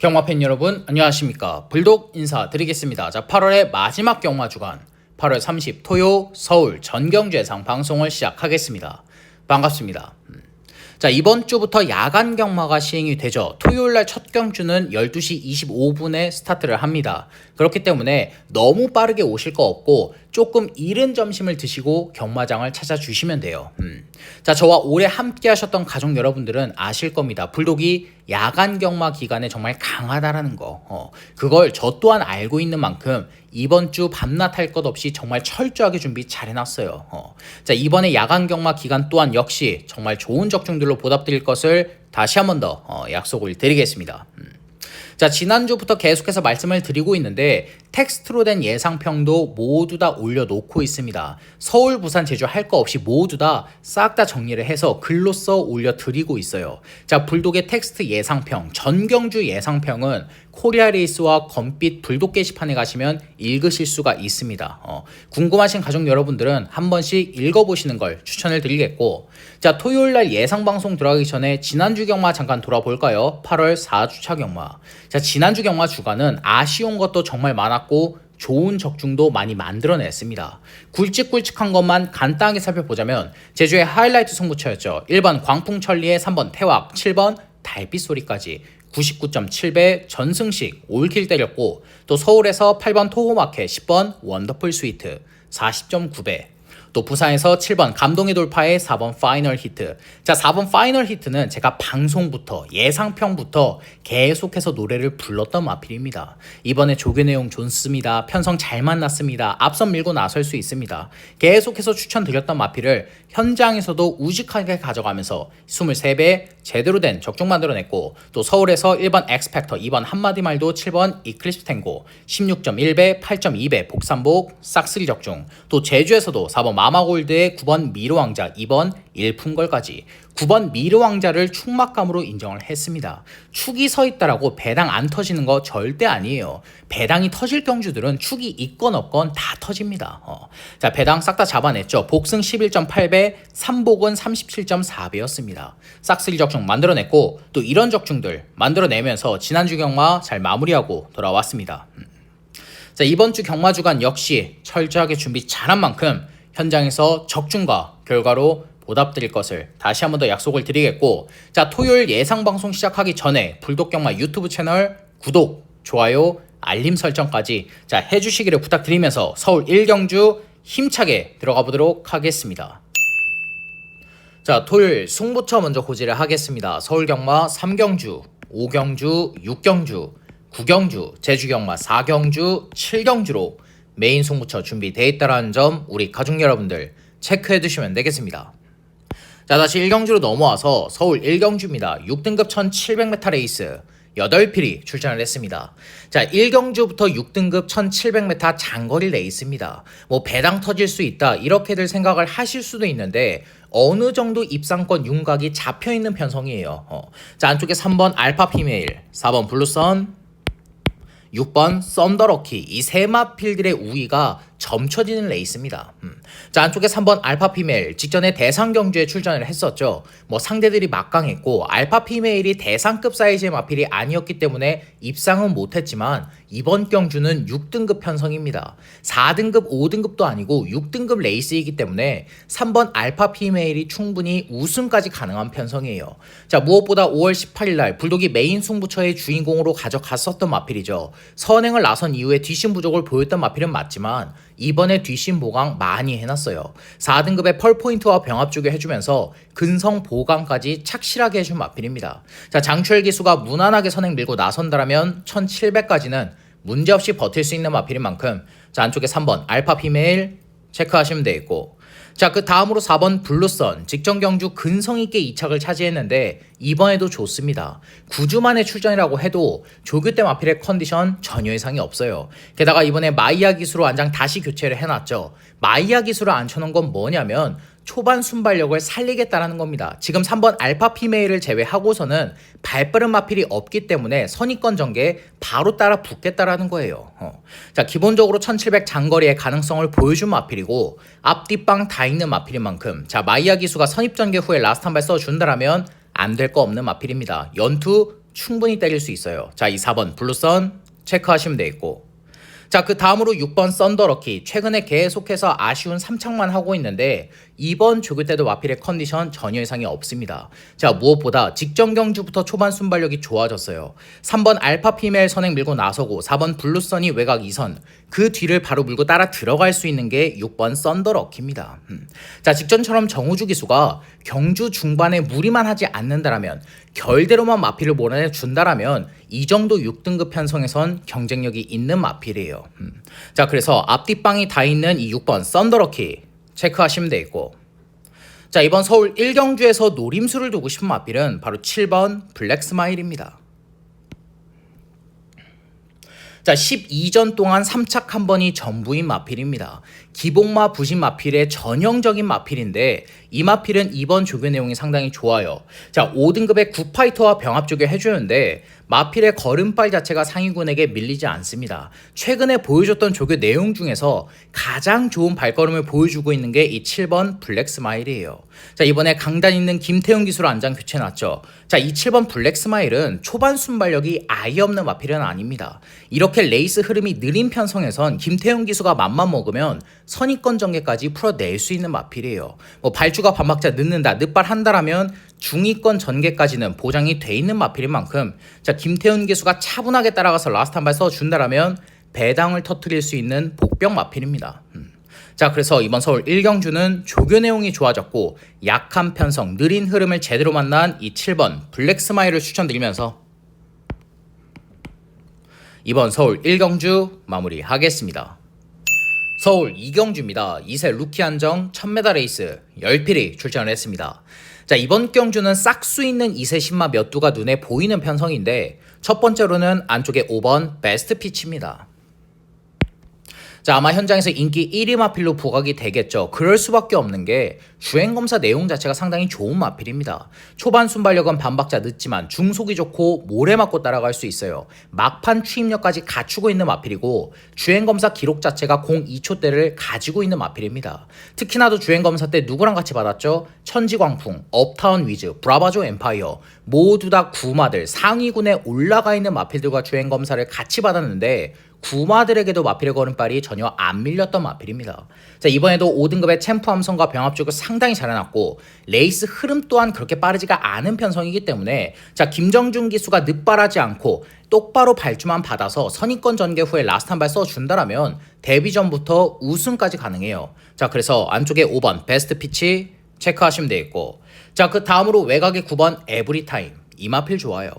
경마팬 여러분 안녕하십니까. 불독 인사드리겠습니다. 자, 8월의 마지막 경마 주간 8월 30 토요 서울 전경주 예상 방송을 시작하겠습니다. 반갑습니다. 자, 이번 주부터 야간 경마가 시행이 되죠. 토요일날 첫 경주는 12시 25분에 스타트를 합니다. 그렇기 때문에 너무 빠르게 오실 거 없고 조금 이른 점심을 드시고 경마장을 찾아주시면 돼요. 자, 저와 오래 함께 하셨던 가족 여러분들은 아실 겁니다. 불독이 야간 경마 기간에 정말 강하다라는 거. 그걸 저 또한 알고 있는 만큼 이번 주 밤낮 할 것 없이 정말 철저하게 준비 잘 해놨어요. 자, 이번에 야간 경마 기간 또한 역시 정말 좋은 적중들로 보답드릴 것을 다시 한 번 더 약속을 드리겠습니다. 자, 지난주부터 계속해서 말씀을 드리고 있는데 텍스트로 된 예상평도 모두 다 올려놓고 있습니다. 서울, 부산, 제주 할 거 없이 모두 다 싹 다 정리를 해서 글로써 올려드리고 있어요. 자, 불독의 텍스트 예상평, 전경주 예상평은 코리아레이스와 검빛 불독 게시판에 가시면 읽으실 수가 있습니다. 궁금하신 가족 여러분들은 한 번씩 읽어보시는 걸 추천을 드리겠고, 자, 토요일날 예상방송 들어가기 전에 지난주 경마 잠깐 돌아볼까요? 8월 4주차 경마. 자, 지난주 경마 주간은 아쉬운 것도 정말 많았고 좋은 적중도 많이 만들어냈습니다. 굵직굵직한 것만 간단하게 살펴보자면 제주의 하이라이트 승부처였죠. 1번 광풍천리에 3번 태왁, 7번 달빛소리까지 99.7배 전승식 올킬 때렸고, 또 서울에서 8번 토호마켓, 10번 원더풀 스위트 40.9배, 또 부산에서 7번 감동의 돌파에 4번 파이널 히트. 자, 4번 파이널 히트는 제가 방송부터 예상평부터 계속해서 노래를 불렀던 마필입니다. 이번에 조교 내용 좋습니다. 편성 잘 만났습니다. 앞선 밀고 나설 수 있습니다. 계속해서 추천드렸던 마필을 현장에서도 우직하게 가져가면서 23배 제대로 된 적중 만들어냈고, 또 서울에서 1번 엑스팩터, 2번 한마디말도, 7번 이클립스 탱고 16.1배 8.2배 복삼복 싹쓸이 적중, 또 제주에서도 4번 마마골드의 9번 미르왕자, 2번 일품걸까지 9번 미르왕자를 축막감으로 인정을 했습니다. 축이 서 있다라고 배당 안 터지는 거 절대 아니에요. 배당이 터질 경주들은 축이 있건 없건 다 터집니다. 자, 배당 싹 다 잡아냈죠. 복승 11.8배, 삼복은 37.4배였습니다. 싹쓸이 적중 만들어냈고, 또 이런 적중들 만들어내면서 지난주 경마 잘 마무리하고 돌아왔습니다. 자, 이번 주 경마 주간 역시 철저하게 준비 잘한 만큼 현장에서 적중과 결과로 보답드릴 것을 다시 한 번 더 약속을 드리겠고, 자, 토요일 예상 방송 시작하기 전에 불독 경마 유튜브 채널 구독, 좋아요, 알림 설정까지 자 해주시기를 부탁드리면서 서울 1경주 힘차게 들어가 보도록 하겠습니다. 자, 토요일 승부처 먼저 고지를 하겠습니다. 서울 경마 3경주, 5경주, 6경주, 9경주, 제주 경마 4경주, 7경주로 메인 승부처 준비되어 있다는 점 우리 가족 여러분들 체크해 두시면 되겠습니다. 자, 다시 1경주로 넘어와서 서울 1경주입니다. 6등급 1700m 레이스 8필이 출전을 했습니다. 자, 1경주부터 6등급 1700m 장거리 레이스입니다. 뭐 배당 터질 수 있다 이렇게들 생각을 하실 수도 있는데 어느 정도 입상권 윤곽이 잡혀있는 편성이에요. 자, 안쪽에 3번 알파 피메일, 4번 블루선, 6번 썬더럭키, 이 세 마필들의 우위가 점쳐지는 레이스입니다. 자, 안쪽에 3번 알파 피메일, 직전에 대상 경주에 출전을 했었죠. 뭐 상대들이 막강했고 알파 피메일이 대상급 사이즈의 마필이 아니었기 때문에 입상은 못했지만 이번 경주는 6등급 편성입니다. 4등급, 5등급도 아니고 6등급 레이스이기 때문에 3번 알파 피메일이 충분히 우승까지 가능한 편성이에요. 자, 무엇보다 5월 18일 날 불독이 메인 승부처의 주인공으로 가져갔었던 마필이죠. 선행을 나선 이후에 뒷심 부족을 보였던 마필은 맞지만 이번에 뒷심 보강 많이 해놨어요. 4등급의 펄포인트와 병합 쪽에 해주면서 근성 보강까지 착실하게 해준 마필입니다. 자, 장추열 기수가 무난하게 선행 밀고 나선다라면 1700까지는 문제없이 버틸 수 있는 마필인 만큼, 자, 안쪽에 3번 알파 피메일 체크하시면 되겠고, 자, 그 다음으로 4번 블루선, 직전 경주 근성 있게 2착을 차지했는데 이번에도 좋습니다. 9주 만에 출전이라고 해도 조교 때 마필의 컨디션 전혀 이상이 없어요. 게다가 이번에 마이야 기수로 안장 다시 교체를 해놨죠. 마이야 기수를 앉혀놓은 건 뭐냐면 초반 순발력을 살리겠다라는 겁니다. 지금 3번 알파 피메일을 제외하고서는 발빠른 마필이 없기 때문에 선입권 전개에 바로 따라 붙겠다라는 거예요. 자, 기본적으로 1700 장거리의 가능성을 보여준 마필이고 앞뒷방 다 있는 마필인 만큼, 자, 마이야 기수가 선입 전개 후에 라스트 한 발 써준다라면 안 될 거 없는 마필입니다. 연투 충분히 때릴 수 있어요. 자, 이 4번 블루선 체크하시면 되겠고, 자, 그 다음으로 6번 썬더럭키. 최근에 계속해서 아쉬운 3착만 하고 있는데 이번 조교 때도 마필의 컨디션 전혀 이상이 없습니다. 자, 무엇보다 직전 경주부터 초반 순발력이 좋아졌어요. 3번 알파 피멜 선행 밀고 나서고 4번 블루선이 외곽 2선, 그 뒤를 바로 물고 따라 들어갈 수 있는 게 6번 썬더럭키입니다. 자, 직전처럼 정우주 기수가 경주 중반에 무리만 하지 않는다라면, 결대로만 마필을 몰아내준다라면 이 정도 6등급 편성에선 경쟁력이 있는 마필이에요. 자, 그래서 앞뒷방이 다 있는 이 6번 썬더럭키 체크하시면 되겠고, 자, 이번 서울 1경주에서 노림수를 두고 싶은 마필은 바로 7번 블랙스마일입니다. 자, 12전 동안 3착 한 번이 전부인 마필입니다. 기복마 부신 마필의 전형적인 마필인데 이 마필은 이번 조교 내용이 상당히 좋아요. 자, 5등급의 굿파이터와 병합 조교 해주는데 마필의 걸음발 자체가 상위군에게 밀리지 않습니다. 최근에 보여줬던 조교 내용 중에서 가장 좋은 발걸음을 보여주고 있는 게 이 7번 블랙스마일이에요. 자, 이번에 강단 있는 김태훈 기수로 안장 교체해놨죠. 자, 이 7번 블랙스마일은 초반 순발력이 아예 없는 마필은 아닙니다. 이렇게 레이스 흐름이 느린 편성에선 김태훈 기수가 맘만 먹으면 선입권 전개까지 풀어낼 수 있는 마필이에요. 뭐 발주가 반박자 늦는다, 늦발한다라면 중위권 전개까지는 보장이 돼 있는 마필인 만큼, 자, 김태훈 기수가 차분하게 따라가서 라스트 한 발 써준다라면 배당을 터뜨릴 수 있는 복병 마필입니다. 자, 그래서 이번 서울 1경주는 조교 내용이 좋아졌고 약한 편성, 느린 흐름을 제대로 만난 이 7번 블랙스마일을 추천드리면서 이번 서울 1경주 마무리하겠습니다. 서울 2경주입니다. 2세 루키 한정 1000m 레이스 10필이 출전을 했습니다. 자, 이번 경주는 싹수 있는 2세 신마 몇 두가 눈에 보이는 편성인데 첫 번째로는 안쪽에 5번 베스트 피치입니다. 자, 아마 현장에서 인기 1위 마필로 부각이 되겠죠. 그럴 수밖에 없는 게 주행검사 내용 자체가 상당히 좋은 마필입니다. 초반 순발력은 반박자 늦지만 중속이 좋고 모래 맞고 따라갈 수 있어요. 막판 추임력까지 갖추고 있는 마필이고 주행검사 기록 자체가 02초대를 가지고 있는 마필입니다. 특히나도 주행검사 때 누구랑 같이 받았죠? 천지광풍, 업타운 위즈, 브라바조 엠파이어 모두 다 구마들 상위군에 올라가 있는 마필들과 주행검사를 같이 받았는데 구마들에게도 마필의 걸음발이 전혀 안 밀렸던 마필입니다. 자, 이번에도 5등급의 챔프 함성과 병합 쪽을 상당히 잘 해놨고 레이스 흐름 또한 그렇게 빠르지가 않은 편성이기 때문에, 자, 김정준 기수가 늦발하지 않고 똑바로 발주만 받아서 선입권 전개 후에 라스트 한 발 써준다라면 데뷔 전부터 우승까지 가능해요. 자, 그래서 안쪽에 5번 베스트 피치 체크하시면 되겠고, 자, 그 다음으로 외곽의 9번 에브리타임. 이 마필 좋아요.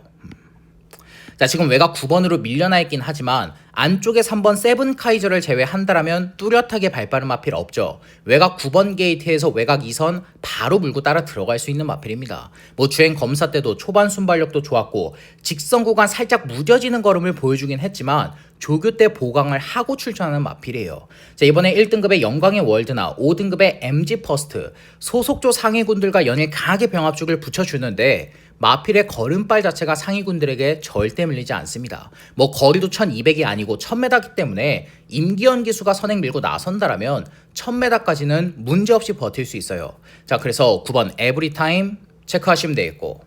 자, 지금 외곽 9번으로 밀려나 있긴 하지만 안쪽에 3번 세븐카이저를 제외한다라면 뚜렷하게 발빠른 마필 없죠. 외곽 9번 게이트에서 외곽 2선 바로 물고 따라 들어갈 수 있는 마필입니다. 뭐 주행 검사 때도 초반 순발력도 좋았고 직선 구간 살짝 무뎌지는 걸음을 보여주긴 했지만 조교 때 보강을 하고 출전하는 마필이에요. 자, 이번에 1등급의 영광의 월드나 5등급의 MG 퍼스트 소속조 상위군들과 연일 강하게 병합죽을 붙여주는데 마필의 걸음발 자체가 상위군들에게 절대 밀리지 않습니다. 뭐 거리도 1200이 아니고 1000m이기 때문에 임기현 기수가 선행 밀고 나선다라면 1000m까지는 문제없이 버틸 수 있어요. 자, 그래서 9번 에브리타임 체크하시면 되겠고,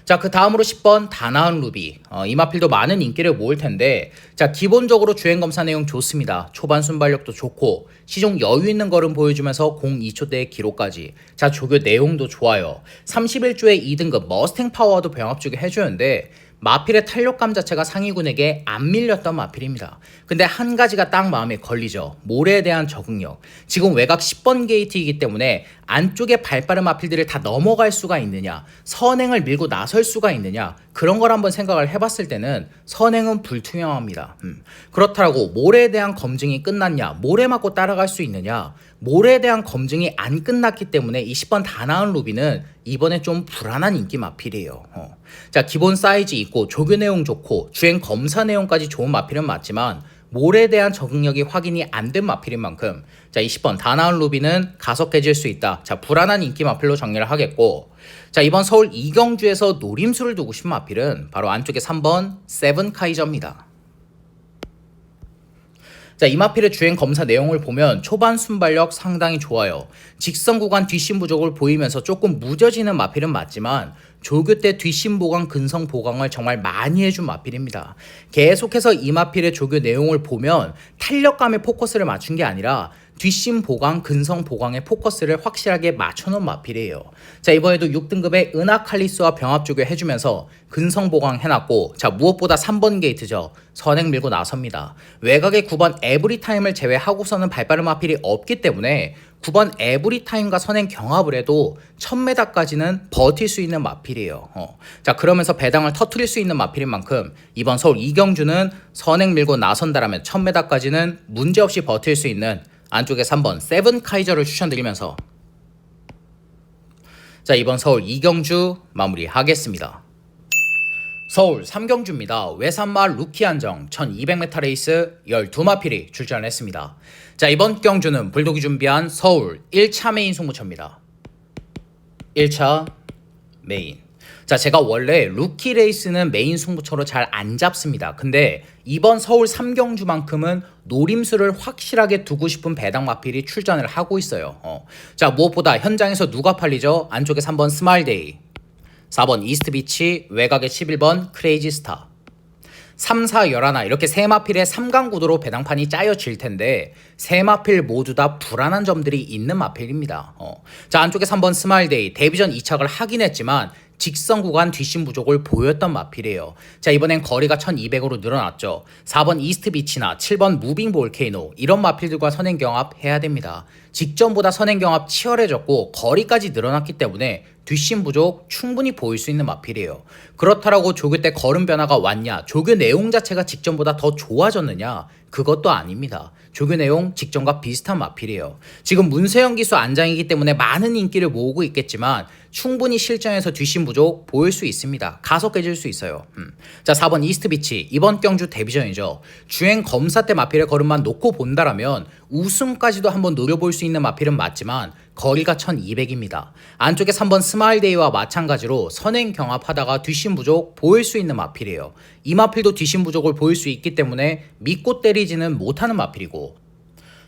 자, 그 다음으로 10번 다나은 루비. 이 마필도 많은 인기를 모을 텐데, 자, 기본적으로 주행검사 내용 좋습니다. 초반 순발력도 좋고 시종 여유 있는 걸음 보여주면서 02초대의 기록까지. 자, 조교 내용도 좋아요. 31조의 2등급 머스탱 파워도 병합주기 해주는데 마필의 탄력감 자체가 상위군에게 안 밀렸던 마필입니다. 근데 한 가지가 딱 마음에 걸리죠. 모래에 대한 적응력. 지금 외곽 10번 게이트이기 때문에 안쪽에 발빠른 마필들을 다 넘어갈 수가 있느냐, 선행을 밀고 나설 수가 있느냐, 그런 걸 한번 생각을 해봤을 때는 선행은 불투명합니다. 그렇다고 모래에 대한 검증이 끝났냐, 모래 맞고 따라갈 수 있느냐, 모래에 대한 검증이 안 끝났기 때문에 이 10번 다나은 루비는 이번에 좀 불안한 인기 마필이에요. 자, 기본 사이즈 있고 조교 내용 좋고 주행 검사 내용까지 좋은 마필은 맞지만 모래에 대한 적응력이 확인이 안 된 마필인 만큼, 자, 20번 다나은 루비는 가속해질 수 있다. 자, 불안한 인기 마필로 정리를 하겠고, 자, 이번 서울 2경주에서 노림수를 두고 싶은 마필은 바로 안쪽에 3번 세븐카이저입니다. 자, 이 마필의 주행 검사 내용을 보면 초반 순발력 상당히 좋아요. 직선 구간 뒷심 부족을 보이면서 조금 무뎌지는 마필은 맞지만 조교 때 뒷심 보강, 근성 보강을 정말 많이 해준 마필입니다. 계속해서 이 마필의 조교 내용을 보면 탄력감에 포커스를 맞춘 게 아니라 뒷심 보강, 근성 보강에 포커스를 확실하게 맞춰놓은 마필이에요. 자, 이번에도 6등급의 은하칼리스와 병합 조교 해주면서 근성 보강 해놨고, 자, 무엇보다 3번 게이트죠. 선행 밀고 나섭니다. 외곽의 9번 에브리타임을 제외하고서는 발빠른 마필이 없기 때문에 9번 에브리타임과 선행 경합을 해도 1000m까지는 버틸 수 있는 마필이에요. 자, 그러면서 배당을 터트릴 수 있는 마필인 만큼 이번 서울 이경주는 선행 밀고 나선다라면 1000m까지는 문제없이 버틸 수 있는 안쪽에 3번 세븐 카이저를 추천드리면서, 자, 이번 서울 이경주 마무리하겠습니다. 서울 3경주입니다. 외산마 루키 안정 1200m 레이스 12마필이 출전을 했습니다. 자, 이번 경주는 불독이 준비한 서울 1차 메인 승부처입니다. 1차 메인. 자, 제가 원래 루키 레이스는 메인 승부처로 잘 안 잡습니다. 근데 이번 서울 3경주만큼은 노림수를 확실하게 두고 싶은 배당 마필이 출전을 하고 있어요. 자, 무엇보다 현장에서 누가 팔리죠? 안쪽에 3번 스마일데이, 4번 이스트비치, 외곽에 11번 크레이지스타, 3, 4, 11 이렇게 세 마필의 3강 구도로 배당판이 짜여질 텐데 세 마필 모두 다 불안한 점들이 있는 마필입니다. 자, 안쪽에 3번 스마일데이 데뷔전 2착을 하긴 했지만 직선 구간 뒷심 부족을 보였던 마필이에요. 자, 이번엔 거리가 1200으로 늘어났죠. 4번 이스트비치나 7번 무빙 볼케이노 이런 마필들과 선행 경합 해야 됩니다. 직전보다 선행 경합 치열해졌고 거리까지 늘어났기 때문에 뒷심 부족 충분히 보일 수 있는 마필이에요. 그렇다라고 조교 때 걸음 변화가 왔냐, 조교 내용 자체가 직전보다 더 좋아졌느냐, 그것도 아닙니다. 조교 내용 직전과 비슷한 마필이에요. 지금 문세영 기수 안장이기 때문에 많은 인기를 모으고 있겠지만 충분히 실전에서 뒷심 부족 보일 수 있습니다. 가속 깨질 수 있어요. 자, 4번 이스트비치 이번 경주 데뷔전이죠. 주행 검사 때 마필의 걸음만 놓고 본다라면 우승까지도 한번 노려볼 수 있는 마필은 맞지만 거리가 1200입니다. 안쪽에 3번 스마일데이와 마찬가지로 선행 경합하다가 뒷심 부족 보일 수 있는 마필이에요. 이 마필도 뒷심 부족을 보일 수 있기 때문에 믿고 때리지는 못하는 마필이고,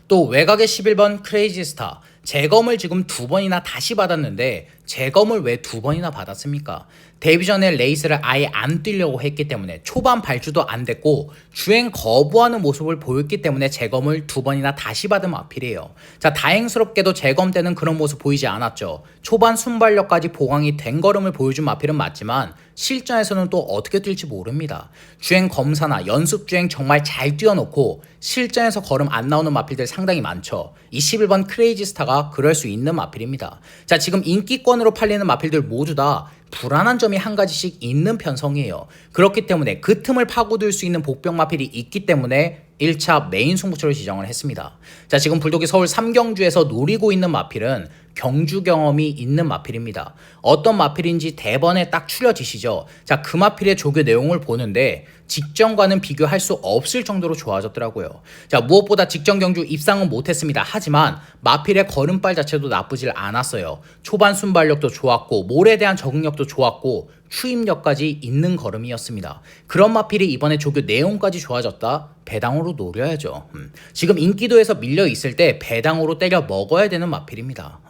또 외곽의 11번 크레이지스타 재검을 지금 2번이나 다시 받았는데 재검을 왜 2번이나 받았습니까? 데뷔전에 레이스를 아예 안 뛰려고 했기 때문에 초반 발주도 안 됐고 주행 거부하는 모습을 보였기 때문에 재검을 2번이나 다시 받은 마필이에요. 자, 다행스럽게도 재검 때는 그런 모습 보이지 않았죠. 초반 순발력까지 보강이 된 걸음을 보여준 마필은 맞지만 실전에서는 또 어떻게 뛸지 모릅니다. 주행 검사나 연습 주행 정말 잘 뛰어놓고 실전에서 걸음 안 나오는 마필들 상당히 많죠. 이 11번 크레이지스타가 그럴 수 있는 마필입니다. 자, 지금 인기권으로 팔리는 마필들 모두 다 불안한 점이 한 가지씩 있는 편성이에요. 그렇기 때문에 그 틈을 파고들 수 있는 복병 마필이 있기 때문에 1차 메인 승부처를 지정을 했습니다. 자, 지금 불독이 서울 3경주에서 노리고 있는 마필은 경주 경험이 있는 마필입니다. 어떤 마필인지 대번에 딱 추려지시죠. 자, 그 마필의 조교 내용을 보는데 직전과는 비교할 수 없을 정도로 좋아졌더라고요. 자, 무엇보다 직전 경주 입상은 못했습니다. 하지만 마필의 걸음발 자체도 나쁘질 않았어요. 초반 순발력도 좋았고 몰에 대한 적응력도 좋았고 추임력까지 있는 걸음이었습니다. 그런 마필이 이번에 조교 내용까지 좋아졌다? 배당으로 노려야죠. 지금 인기도에서 밀려 있을 때 배당으로 때려 먹어야 되는 마필입니다.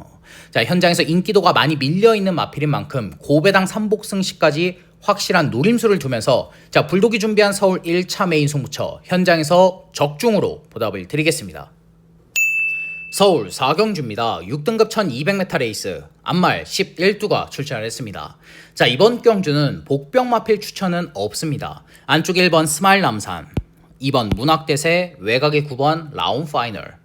자, 현장에서 인기도가 많이 밀려 있는 마필인 만큼 고배당 3복승 시까지 확실한 노림수를 두면서, 자, 불독이 준비한 서울 1차 메인 승부처 현장에서 적중으로 보답을 드리겠습니다. 서울 4경주입니다. 6등급 1200m 레이스 안말 11두가 출전을 했습니다. 자, 이번 경주는 복병 마필 추천은 없습니다. 안쪽 1번 스마일 남산, 2번 문학대세, 외곽의 9번 라운 파이널,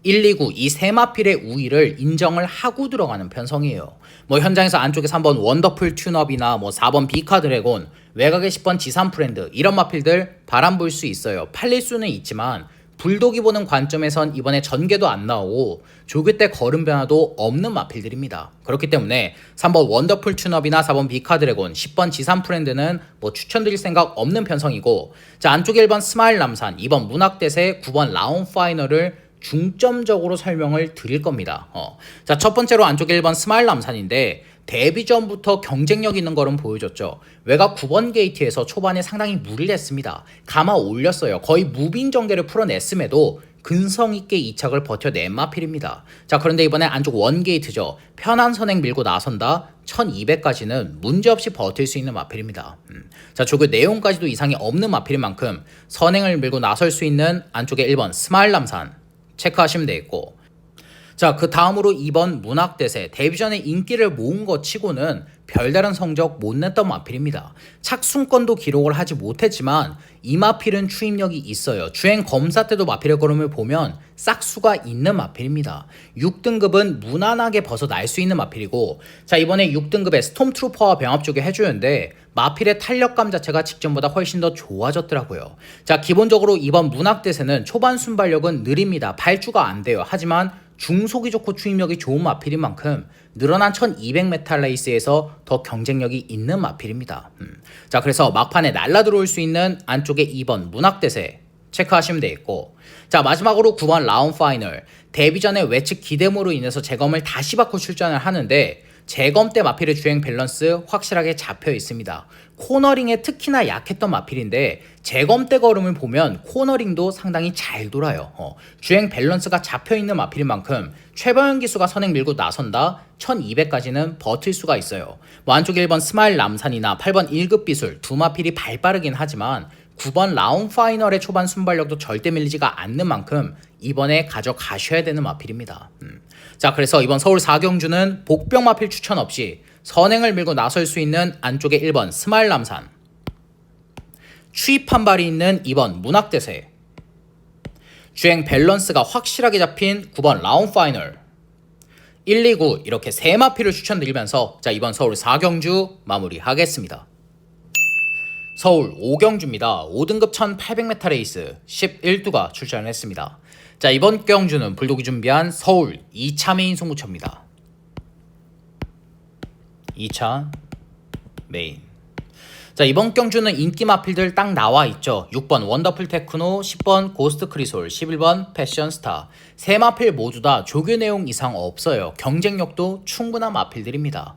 1, 2, 9 이 세 마필의 우위를 인정을 하고 들어가는 편성이에요. 뭐 현장에서 안쪽에 3번 원더풀 튠업이나 뭐 4번 비카 드래곤, 외곽의 10번 지산 프렌드 이런 마필들 바람 불 수 있어요. 팔릴 수는 있지만 불독이 보는 관점에선 이번에 전개도 안 나오고 조교 때 걸음 변화도 없는 마필들입니다. 그렇기 때문에 3번 원더풀 튠업이나 4번 비카 드래곤, 10번 지산 프렌드는 뭐 추천드릴 생각 없는 편성이고, 자, 안쪽에 1번 스마일 남산, 2번 문학대세, 9번 라운 파이널을 중점적으로 설명을 드릴 겁니다. 자, 첫 번째로 안쪽에 1번 스마일 남산인데 데뷔전부터 경쟁력 있는 걸음 보여줬죠. 외곽 9번 게이트에서 초반에 상당히 무리를 했습니다. 감아 올렸어요. 거의 무빙 전개를 풀어냈음에도 근성 있게 이착을 버텨낸 마필입니다. 자, 그런데 이번에 안쪽 원게이트죠. 편한 선행 밀고 나선다 1200까지는 문제없이 버틸 수 있는 마필입니다. 자, 조교 내용까지도 이상이 없는 마필인 만큼 선행을 밀고 나설 수 있는 안쪽에 1번 스마일 남산 체크하시면 되겠고, 자, 그 다음으로 2번 문학대세, 데뷔 전에 인기를 모은 것 치고는 별다른 성적 못 냈던 마필입니다. 착순권도 기록을 하지 못했지만 이 마필은 추임력이 있어요. 주행 검사 때도 마필의 걸음을 보면 싹수가 있는 마필입니다. 6등급은 무난하게 벗어날 수 있는 마필이고, 자, 이번에 6등급의 스톰트루퍼와 병합 쪽에 해주는데 마필의 탄력감 자체가 직전보다 훨씬 더 좋아졌더라고요. 자, 기본적으로 이번 문학대세는 초반 순발력은 느립니다. 발주가 안 돼요. 하지만 중속이 좋고 추임력이 좋은 마필인 만큼 늘어난 1200m 레이스에서 더 경쟁력이 있는 마필입니다. 자, 그래서 막판에 날라 들어올 수 있는 안쪽에 2번 문학대세 체크하시면 되겠고, 자, 마지막으로 9번 라운 파이널, 데뷔 전에 외측 기대모로 인해서 재검을 다시 받고 출전을 하는데 재검 때 마필의 주행 밸런스 확실하게 잡혀 있습니다. 코너링에 특히나 약했던 마필인데 재검 때 걸음을 보면 코너링도 상당히 잘 돌아요. 주행 밸런스가 잡혀 있는 마필인 만큼 최병현 기수가 선행 밀고 나선다 1200까지는 버틸 수가 있어요. 뭐 안쪽 1번 스마일 남산이나 8번 1급 비술 두 마필이 발빠르긴 하지만 9번 라운 파이널의 초반 순발력도 절대 밀리지가 않는 만큼 이번에 가져가셔야 되는 마필입니다. 자, 그래서 이번 서울 4경주는 복병 마필 추천 없이 선행을 밀고 나설 수 있는 안쪽에 1번 스마일 남산, 추입 한 발이 있는 2번 문학대세, 주행 밸런스가 확실하게 잡힌 9번 라운 파이널, 1, 2, 9 이렇게 세 마필을 추천드리면서 자, 이번 서울 4경주 마무리하겠습니다. 서울 5경주입니다. 5등급 1800m 레이스 11두가 출전을 했습니다. 자, 이번 경주는 불독이 준비한 서울 2차 메인 승부처입니다. 2차 메인. 자, 이번 경주는 인기 마필들 딱 나와 있죠. 6번 원더풀 테크노, 10번 고스트 크리솔, 11번 패션스타. 세 마필 모두 다 조교 내용 이상 없어요. 경쟁력도 충분한 마필들입니다.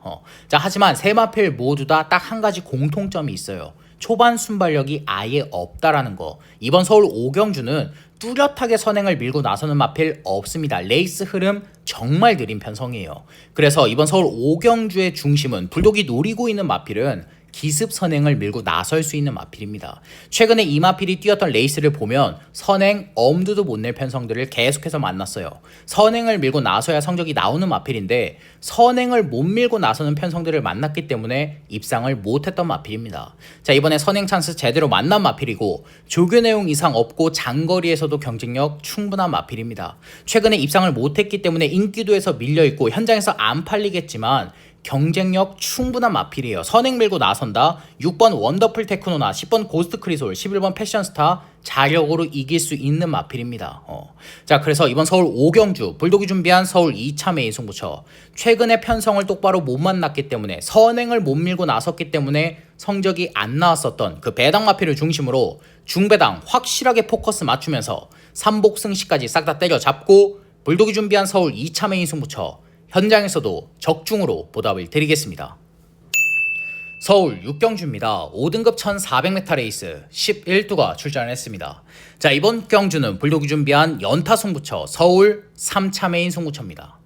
자, 하지만 세 마필 모두 다 딱 한 가지 공통점이 있어요. 초반 순발력이 아예 없다라는 거. 이번 서울 5경주는 뚜렷하게 선행을 밀고 나서는 마필 없습니다. 레이스 흐름 정말 느린 편성이에요. 그래서 이번 서울 5경주의 중심은 불독이 노리고 있는 마필은 기습 선행을 밀고 나설 수 있는 마필입니다. 최근에 이 마필이 뛰었던 레이스를 보면 선행 엄두도 못 낼 편성들을 계속해서 만났어요. 선행을 밀고 나서야 성적이 나오는 마필인데 선행을 못 밀고 나서는 편성들을 만났기 때문에 입상을 못했던 마필입니다. 자, 이번에 선행 찬스 제대로 만난 마필이고 조교 내용 이상 없고 장거리에서도 경쟁력 충분한 마필입니다. 최근에 입상을 못했기 때문에 인기도에서 밀려있고 현장에서 안 팔리겠지만 경쟁력 충분한 마필이에요. 선행 밀고 나선다 6번 원더풀 테크노나 10번 고스트 크리솔, 11번 패션스타 자력으로 이길 수 있는 마필입니다. 자, 그래서 이번 서울 5경주 불독이 준비한 서울 2차 메인 승부처, 최근에 편성을 똑바로 못 만났기 때문에 선행을 못 밀고 나섰기 때문에 성적이 안 나왔었던 그 배당 마필을 중심으로 중배당 확실하게 포커스 맞추면서 3복 승시까지 싹 다 때려잡고 불독이 준비한 서울 2차 메인 승부처 현장에서도 적중으로 보답을 드리겠습니다. 서울 6경주입니다. 5등급 1400m 레이스 11두가 출전을 했습니다. 자, 이번 경주는 불독이 준비한 연타 승부처 서울 3차 메인 승부처입니다.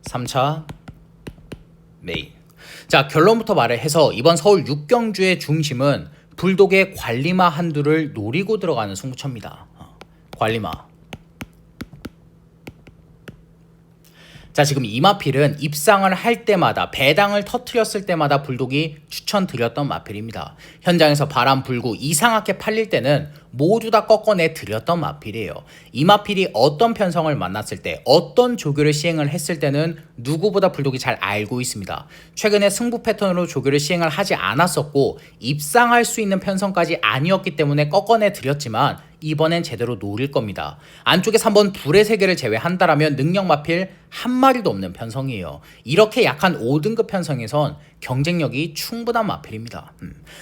3차 메인. 자, 결론부터 말을 해서 이번 서울 6경주의 중심은 불독의 관리마 한두를 노리고 들어가는 승부처입니다. 관리마. 자, 지금 이 마필은 입상을 할 때마다 배당을 터트렸을 때마다 불독이 추천드렸던 마필입니다. 현장에서 바람 불고 이상하게 팔릴 때는 모두 다 꺾어내 드렸던 마필이에요. 이 마필이 어떤 편성을 만났을 때 어떤 조교를 시행을 했을 때는 누구보다 불독이 잘 알고 있습니다. 최근에 승부 패턴으로 조교를 시행을 하지 않았었고 입상할 수 있는 편성까지 아니었기 때문에 꺾어내 드렸지만 이번엔 제대로 노릴 겁니다. 안쪽에 3번 불의 세계를 제외한다라면 능력 마필 한 마리도 없는 편성이에요. 이렇게 약한 5등급 편성에선 경쟁력이 충분한 마필입니다.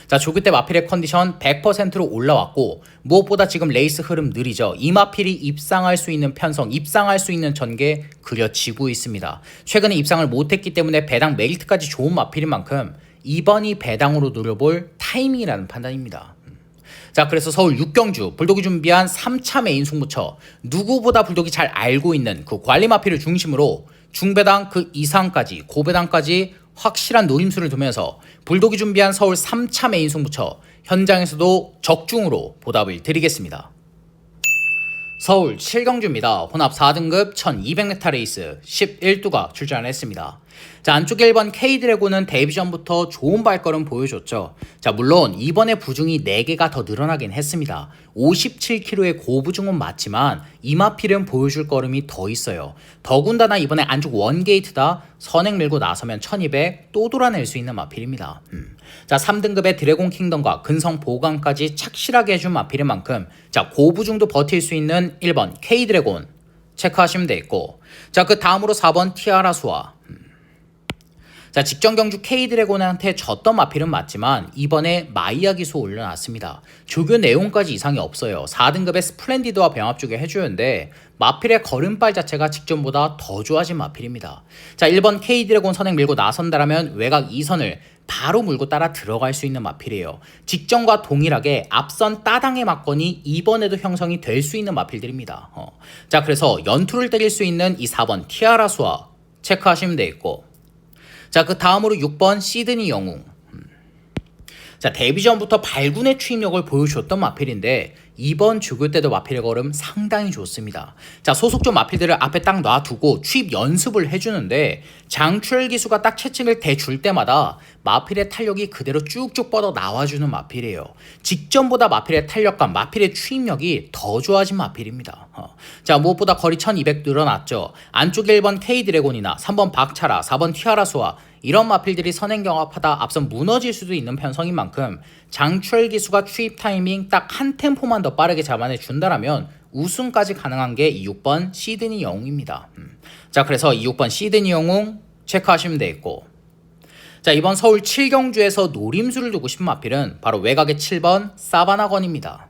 자, 조교 때 마필의 컨디션 100%로 올라왔고 무엇보다 지금 레이스 흐름 느리죠. 이 마필이 입상할 수 있는 편성, 입상할 수 있는 전개 그려지고 있습니다. 최근에 입상을 못했기 때문에 배당 메리트까지 좋은 마필인 만큼 이번이 배당으로 노려볼 타이밍이라는 판단입니다. 자, 그래서 서울 6경주 불독이 준비한 3차 메인 승부처, 누구보다 불독이 잘 알고 있는 그 관리 마필을 중심으로 중배당 그 이상까지 고배당까지 확실한 노림수를 두면서 불독이 준비한 서울 3차 메인 승부처 현장에서도 적중으로 보답을 드리겠습니다. 서울 7경주입니다. 혼합 4등급 1200m 레이스 11두가 출전을 했습니다. 자, 안쪽에 1번 K드래곤은 데뷔 전부터 좋은 발걸음 보여줬죠. 자, 물론 이번에 부중이 4개가 더 늘어나긴 했습니다. 57kg의 고부중은 맞지만 이마필은 보여줄 걸음이 더 있어요. 더군다나 이번에 안쪽 원게이트다 선행 밀고 나서면 1200 또 돌아낼 수 있는 마필입니다. 자, 3등급의 드래곤 킹덤과 근성 보강까지 착실하게 해준 마필인 만큼 자, 고부중도 버틸 수 있는 1번 K드래곤 체크하시면 되겠고, 자, 그 다음으로 4번 티아라 수아. 자, 직전 경주 K드래곤한테 졌던 마필은 맞지만 이번에 마이야 기수 올려놨습니다. 조교 내용까지 이상이 없어요. 4등급의 스플렌디드와 병합 쪽에 해주는데 마필의 걸음발 자체가 직전보다 더 좋아진 마필입니다. 자, 1번 K드래곤 선행 밀고 나선다라면 외곽 2선을 바로 물고 따라 들어갈 수 있는 마필이에요. 직전과 동일하게 앞선 따당의 막건이 이번에도 형성이 될 수 있는 마필들입니다. 자, 그래서 연투를 때릴 수 있는 이 4번 티아라 수아 체크하시면 되겠고, 자, 그 다음으로 6번 시드니 영웅. 자, 데뷔 전부터 발군의 추임력을 보여줬던 마필인데 이번 조교 때도 마필의 걸음 상당히 좋습니다. 자, 소속조 마필들을 앞에 딱 놔두고 추입 연습을 해주는데 장출혈 기수가 딱 채찍을 대줄 때마다 마필의 탄력이 그대로 쭉쭉 뻗어 나와주는 마필이에요. 직전보다 마필의 탄력감, 마필의 추임력이 더 좋아진 마필입니다. 자, 무엇보다 거리 1200 늘어났죠. 안쪽에 1번 K드래곤이나 3번 박차라, 4번 티아라소와 이런 마필들이 선행 경합하다 앞선 무너질 수도 있는 편성인 만큼 장출혈 기수가 추입 타이밍 딱 한 템포만 더 빠르게 잡아내 준다라면 우승까지 가능한 게 이 6번 시드니 영웅입니다. 자, 그래서 이 6번 시드니 영웅 체크하시면 되겠고, 자, 이번 서울 7경주에서 노림수를 두고 싶은 마필은 바로 외곽의 7번 사바나건입니다.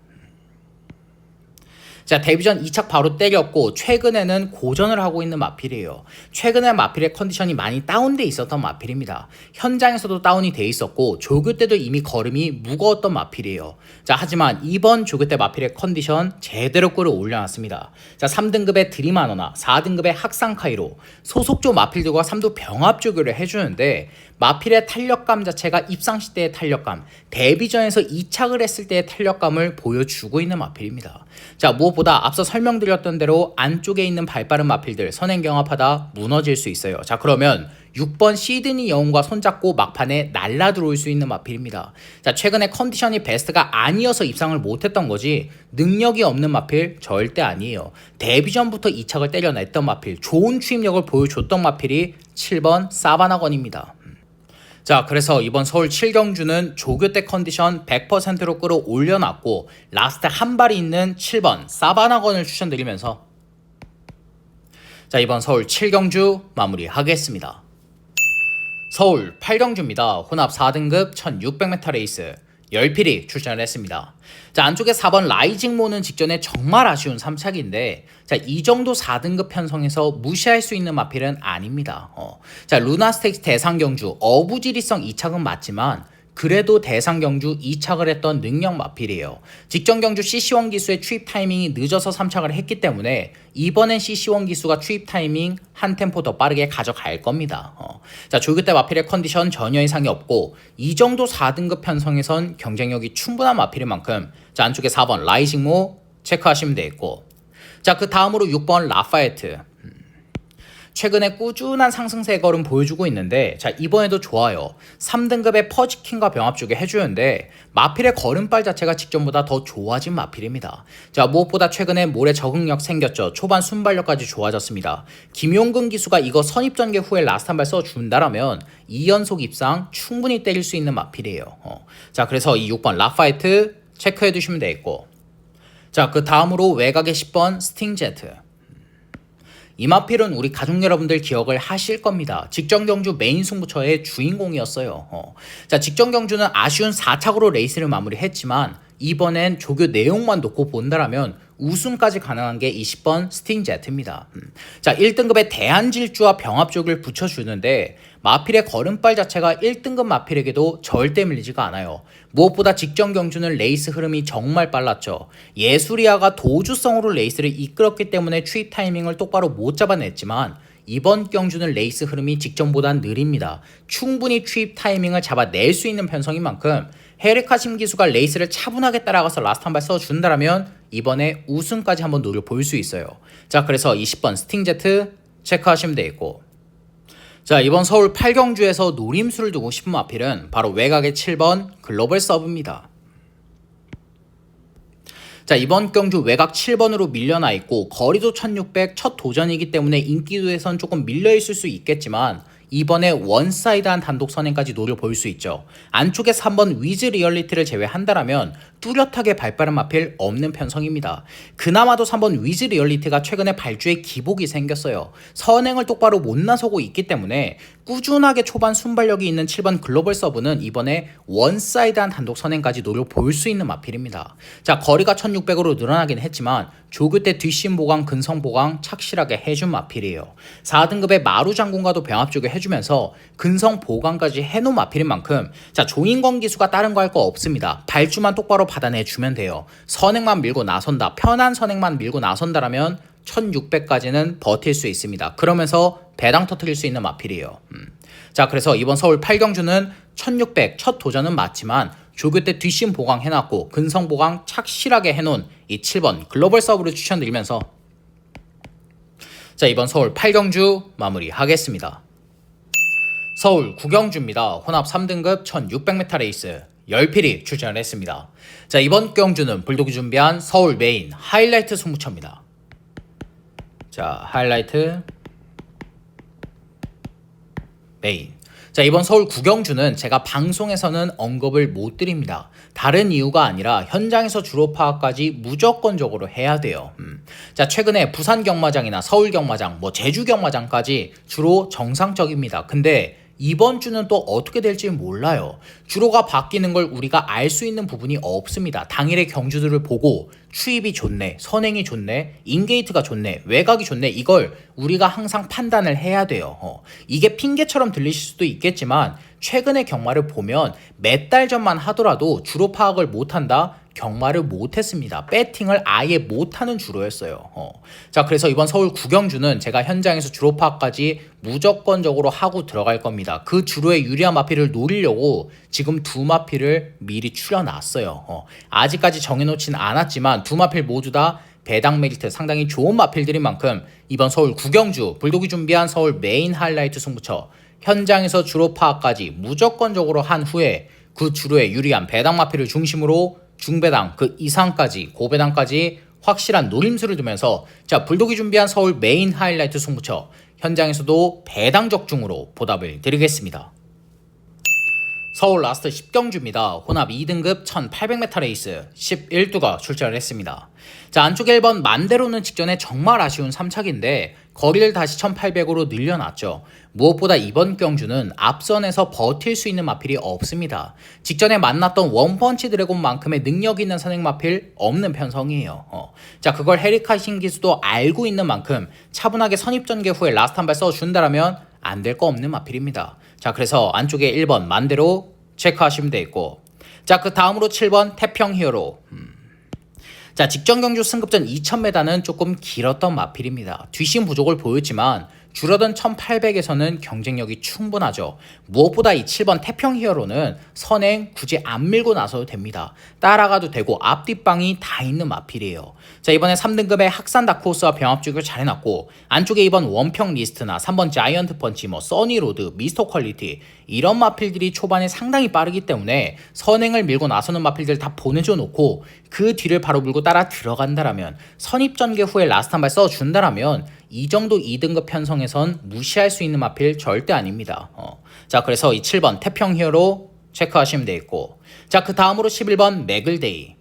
자, 데뷔전 2착 바로 때렸고 최근에는 고전을 하고 있는 마필이에요. 최근에 마필의 컨디션이 많이 다운돼 있었던 마필입니다. 현장에서도 다운이 돼 있었고 조교 때도 이미 걸음이 무거웠던 마필이에요. 자, 하지만 이번 조교 때 마필의 컨디션 제대로 끌어올려놨습니다. 자, 3등급의 드리마너나 4등급의 학상카이로 소속조 마필들과 3도 병합 조교를 해주는데 마필의 탄력감 자체가 입상시 때의 탄력감, 데뷔전에서 2착을 했을 때의 탄력감을 보여주고 있는 마필입니다. 자, 무엇보다 앞서 설명드렸던 대로 안쪽에 있는 발빠른 마필들 선행 경합하다 무너질 수 있어요. 자, 그러면 6번 시드니 영웅과 손잡고 막판에 날라 들어올 수 있는 마필입니다. 자, 최근에 컨디션이 베스트가 아니어서 입상을 못했던 거지 능력이 없는 마필 절대 아니에요. 데뷔전부터 2착을 때려냈던 마필, 좋은 추임력을 보여줬던 마필이 7번 사바나건입니다. 자, 그래서 이번 서울 7경주는 조교 때 컨디션 100%로 끌어올려놨고 라스트 한 발이 있는 7번 사바나건을 추천드리면서 자, 이번 서울 7경주 마무리하겠습니다. 서울 8경주입니다. 혼합 4등급 1600m 레이스 10필이 출전을 했습니다. 자, 안쪽에 4번 라이징모는 직전에 정말 아쉬운 3착인데 자, 이 정도 4등급 편성에서 무시할 수 있는 마필은 아닙니다. 자, 루나스테이크 대상경주 어부지리성 2착은 맞지만 그래도 대상경주 2착을 했던 능력 마필이에요. 직전경주 CC1 기수의 추입 타이밍이 늦어서 3착을 했기 때문에 이번엔 CC1 기수가 추입 타이밍 한 템포 더 빠르게 가져갈 겁니다. 자, 조교 때 마필의 컨디션 전혀 이상이 없고 이 정도 4등급 편성에선 경쟁력이 충분한 마필인 만큼 자, 안쪽에 4번 라이징모 체크하시면 되겠고, 자, 그 다음으로 6번 라파에트. 최근에 꾸준한 상승세 걸음 보여주고 있는데 자, 이번에도 좋아요. 3등급의 퍼지킹과 병합 쪽에 해주는데 마필의 걸음발 자체가 직전보다 더 좋아진 마필입니다. 자, 무엇보다 최근에 모래 적응력 생겼죠. 초반 순발력까지 좋아졌습니다. 김용근 기수가 이거 선입전개 후에 라스트 한 발 써준다라면 2연속 입상 충분히 때릴 수 있는 마필이에요. 자, 그래서 이 6번 라파이트 체크해 두시면 되겠고, 자, 그 다음으로 외곽의 10번 스팅제트. 이 마필은 우리 가족 여러분들 기억을 하실 겁니다. 직전 경주 메인 승부처의 주인공이었어요. 자, 직전 경주는 아쉬운 4착으로 레이스를 마무리했지만 이번엔 조교 내용만 놓고 본다라면 우승까지 가능한 게 20번 스팅제트입니다. 자, 1등급의 대한질주와 병합쪽을 붙여주는데 마필의 걸음발 자체가 1등급 마필에게도 절대 밀리지가 않아요. 무엇보다 직전 경주는 레이스 흐름이 정말 빨랐죠. 예수리아가 도주성으로 레이스를 이끌었기 때문에 추입 타이밍을 똑바로 못 잡아냈지만 이번 경주는 레이스 흐름이 직전보단 느립니다. 충분히 추입 타이밍을 잡아낼 수 있는 편성인 만큼 헤르카심 기수가 레이스를 차분하게 따라가서 라스트 한 발 써준다면 이번에 우승까지 한번 노려볼 수 있어요. 자, 그래서 20번 스팅제트 체크하시면 되겠고, 자, 이번 서울 8경주에서 노림수를 두고 싶은 마필은 바로 외곽의 7번 글로벌 서브입니다. 자, 이번 경주 외곽 7번으로 밀려나 있고 거리도 1600 첫 도전이기 때문에 인기도에선 조금 밀려있을 수 있겠지만 이번에 원사이드한 단독 선행까지 노려볼 수 있죠. 안쪽에 3번 위즈 리얼리티를 제외한다라면 뚜렷하게 발빠른 마필 없는 편성입니다. 그나마도 3번 위즈 리얼리티가 최근에 발주에 기복이 생겼어요. 선행을 똑바로 못 나서고 있기 때문에 꾸준하게 초반 순발력이 있는 7번 글로벌 서브는 이번에 원사이드한 단독 선행까지 노려볼 수 있는 마필입니다. 자, 거리가 1600으로 늘어나긴 했지만 조교 때 뒷심 보강, 근성 보강 착실하게 해준 마필이에요. 4등급의 마루 장군과도 병합 쪽에 해주면서 근성 보강까지 해놓은 마필인 만큼 자, 조인권 기수가 다른 거 할 거 없습니다. 발주만 똑바로 받아내주면 돼요. 선행만 밀고 나선다, 편한 선행만 밀고 나선다라면 1600까지는 버틸 수 있습니다. 그러면서 배당 터뜨릴 수 있는 마필이에요. 자, 그래서 이번 서울 8경주는 1600 첫 도전은 맞지만 조교 때 뒷심 보강 해놨고 근성 보강 착실하게 해놓은 이 7번 글로벌 서브를 추천드리면서 자, 이번 서울 8경주 마무리하겠습니다. 서울 9경주입니다. 혼합 3등급 1600m 레이스 10필이 출전을 했습니다. 자, 이번 경주는 불독이 준비한 서울 메인 하이라이트 승부처입니다. 자, 하이라이트 메인. 자, 이번 서울 9경주는 제가 방송에서는 언급을 못 드립니다. 다른 이유가 아니라 현장에서 주로 파악까지 무조건적으로 해야 돼요. 자, 최근에 부산 경마장이나 서울 경마장, 제주 경마장까지 주로 정상적입니다. 근데 이번 주는 또 어떻게 될지 몰라요. 주로가 바뀌는 걸 우리가 알 수 있는 부분이 없습니다. 당일의 경주들을 보고 추입이 좋네, 선행이 좋네, 인게이트가 좋네, 외곽이 좋네, 이걸 우리가 항상 판단을 해야 돼요. 이게 핑계처럼 들리실 수도 있겠지만 최근의 경마를 보면 몇 달 전만 하더라도 주로 파악을 못한다? 경마를 못했습니다. 배팅을 아예 못하는 주로였어요. 자, 그래서 이번 서울 9경주는 제가 현장에서 주로 파악까지 무조건적으로 하고 들어갈 겁니다. 그 주로의 유리한 마필을 노리려고 지금 두 마필을 미리 추려놨어요. 아직까지 정해놓진 않았지만 두 마필 모두 다 배당 메리트 상당히 좋은 마필들인 만큼 이번 서울 9경주 불독이 준비한 서울 메인 하이라이트 승부처 현장에서 주로 파악까지 무조건적으로 한 후에 그 주로의 유리한 배당 마필을 중심으로 중배당 그 이상까지 고배당까지 확실한 노림수를 두면서 자, 불독이 준비한 서울 메인 하이라이트 승부처 현장에서도 배당 적중으로 보답을 드리겠습니다. 서울 라스트 10경주입니다. 혼합 2등급 1800m 레이스 11두가 출전을 했습니다. 자, 안쪽 1번 만대로는 직전에 정말 아쉬운 3착인데 거리를 다시 1800으로 늘려놨죠. 무엇보다 이번 경주는 앞선에서 버틸 수 있는 마필이 없습니다. 직전에 만났던 원펀치 드래곤만큼의 능력 있는 선행 마필 없는 편성이에요. 자, 그걸 헤리카 신기수도 알고 있는 만큼 차분하게 선입전개 후에 라스트 한 발 써준다라면 안 될 거 없는 마필입니다. 자, 그래서 안쪽에 1번 만대로 체크하시면 되겠고, 자, 그 다음으로 7번 태평 히어로. 자, 직전 경주 승급전 2000m는 조금 길었던 마필입니다. 뒷심 부족을 보였지만 줄어든 1800에서는 경쟁력이 충분하죠. 무엇보다 이 7번 태평 히어로는 선행 굳이 안 밀고 나서도 됩니다. 따라가도 되고 앞뒷방이 다 있는 마필이에요. 자, 이번에 3등급의 학산 다크호스와 병합주기를 잘 해놨고 안쪽에 2번 원평 리스트나 3번 자이언트 펀치, 써니로드, 미스터 퀄리티 이런 마필들이 초반에 상당히 빠르기 때문에 선행을 밀고 나서는 마필들 다 보내줘 놓고 그 뒤를 바로 물고 따라 들어간다라면 선입전개 후에 라스트 한 발 써준다라면 이 정도 2등급 편성에선 무시할 수 있는 마필 절대 아닙니다. 자, 그래서 이 7번 태평 히어로 체크하시면 되겠고, 자, 그 다음으로 11번 맥을데이.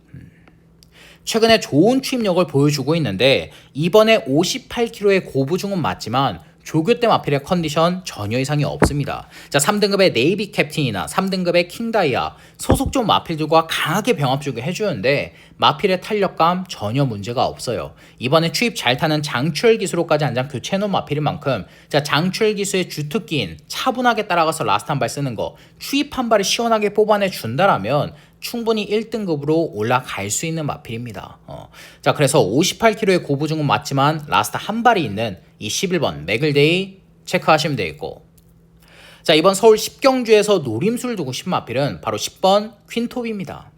최근에 좋은 추입력을 보여주고 있는데 이번에 58kg의 고부중은 맞지만 조교 때 마필의 컨디션 전혀 이상이 없습니다. 자, 3등급의 네이비 캡틴이나 3등급의 킹다이아 소속종 마필들과 강하게 병합주기 해주는데 마필의 탄력감 전혀 문제가 없어요. 이번에 추입 잘 타는 장추열 기수로까지 한 장 교체해놓은 마필인 만큼 자, 장추열 기수의 주특기인 차분하게 따라가서 라스트 한 발 쓰는 거 추입 한 발을 시원하게 뽑아내 준다라면 충분히 1등급으로 올라갈 수 있는 마필입니다. 자, 그래서 58kg의 고부중은 맞지만 라스트 한 발이 있는 이 11번 맥을데이 체크하시면 되겠고, 자, 이번 서울 10경주에서 노림수를 두고 싶은 마필은 바로 10번 퀸톱입니다.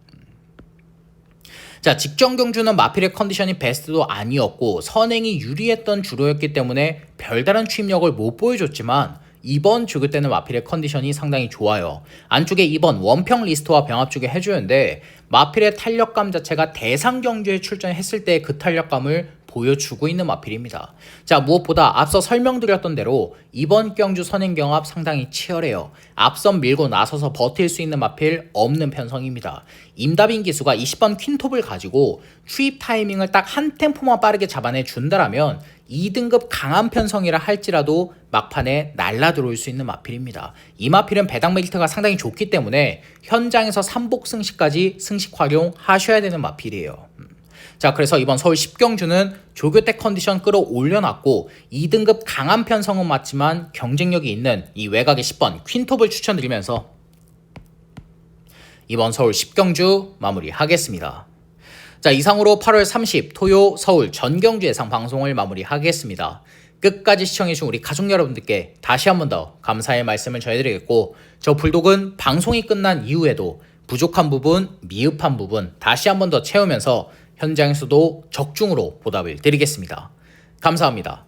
자, 직전 경주는 마필의 컨디션이 베스트도 아니었고 선행이 유리했던 주로였기 때문에 별다른 추임력을 못 보여줬지만 이번 조교 때는 마필의 컨디션이 상당히 좋아요. 안쪽에 2번 원평 리스트와 병합주기 해주는데 마필의 탄력감 자체가 대상 경주에 출전했을 때 그 탄력감을 보여주고 있는 마필입니다. 자, 무엇보다 앞서 설명드렸던 대로 이번 경주 선행 경합 상당히 치열해요. 앞선 밀고 나서서 버틸 수 있는 마필 없는 편성입니다. 임다빈 기수가 20번 퀸톱을 가지고 추입 타이밍을 딱 한 템포만 빠르게 잡아내 준다라면 2등급 강한 편성이라 할지라도 막판에 날라 들어올 수 있는 마필입니다. 이 마필은 배당 메리트가 상당히 좋기 때문에 현장에서 3복 승식까지 승식 활용하셔야 되는 마필이에요. 자, 그래서 이번 서울 10경주는 조교 때 컨디션 끌어올려놨고 2등급 강한 편성은 맞지만 경쟁력이 있는 이 외곽의 10번 퀸톱을 추천드리면서 이번 서울 10경주 마무리하겠습니다. 자, 이상으로 8월 30 토요 서울 전경주 예상 방송을 마무리하겠습니다. 끝까지 시청해주신 우리 가족 여러분들께 다시 한 번 더 감사의 말씀을 전해드리겠고, 저 불독은 방송이 끝난 이후에도 부족한 부분, 미흡한 부분 다시 한 번 더 채우면서 현장에서도 적중으로 보답을 드리겠습니다. 감사합니다.